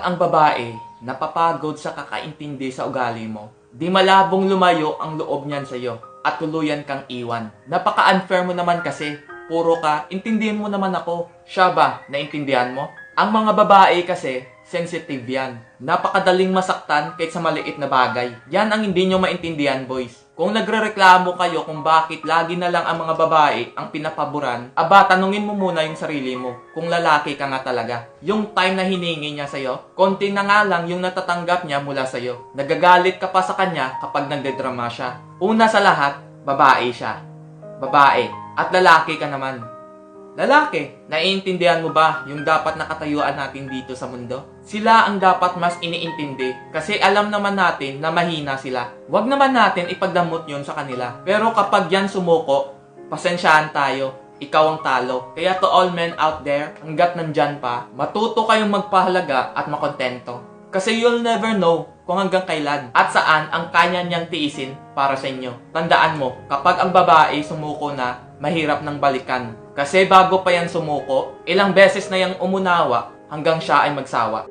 Ang babae napapagod sa kakaintindi sa ugali mo, di malabong lumayo ang loob niyan sa'yo at tuluyan kang iwan. Napaka-unfair mo naman kasi, puro ka, intindihin mo naman ako. Siya ba, naintindihan mo? Ang mga babae kasi, sensitive yan. Napakadaling masaktan kahit sa maliit na bagay. Yan ang hindi nyo maintindihan, boys. Kung nagrereklamo kayo kung bakit lagi na lang ang mga babae ang pinapaboran, aba, tanungin mo muna yung sarili mo kung lalaki ka nga talaga. Yung time na hiningi niya sa'yo, konti na nga lang yung natatanggap niya mula sa'yo. Nagagalit ka pa sa kanya kapag nagdedrama siya. Una sa lahat, babae siya. Babae. At lalaki ka naman. Lalaki, naiintindihan mo ba yung dapat nakatayuan natin dito sa mundo? Sila ang dapat mas iniintindi kasi alam naman natin na mahina sila. Huwag naman natin ipagdamot yun sa kanila. Pero kapag yan sumuko, pasensyahan tayo. Ikaw ang talo. Kaya to all men out there, hanggat nandyan pa, matuto kayong magpahalaga at makontento. Kasi you'll never know kung hanggang kailan at saan ang kanya niyang tiisin para sa inyo. Tandaan mo, kapag ang babae sumuko na, mahirap nang balikan. Kasi bago pa yan sumuko, ilang beses na yang umunawa hanggang siya ay magsawa.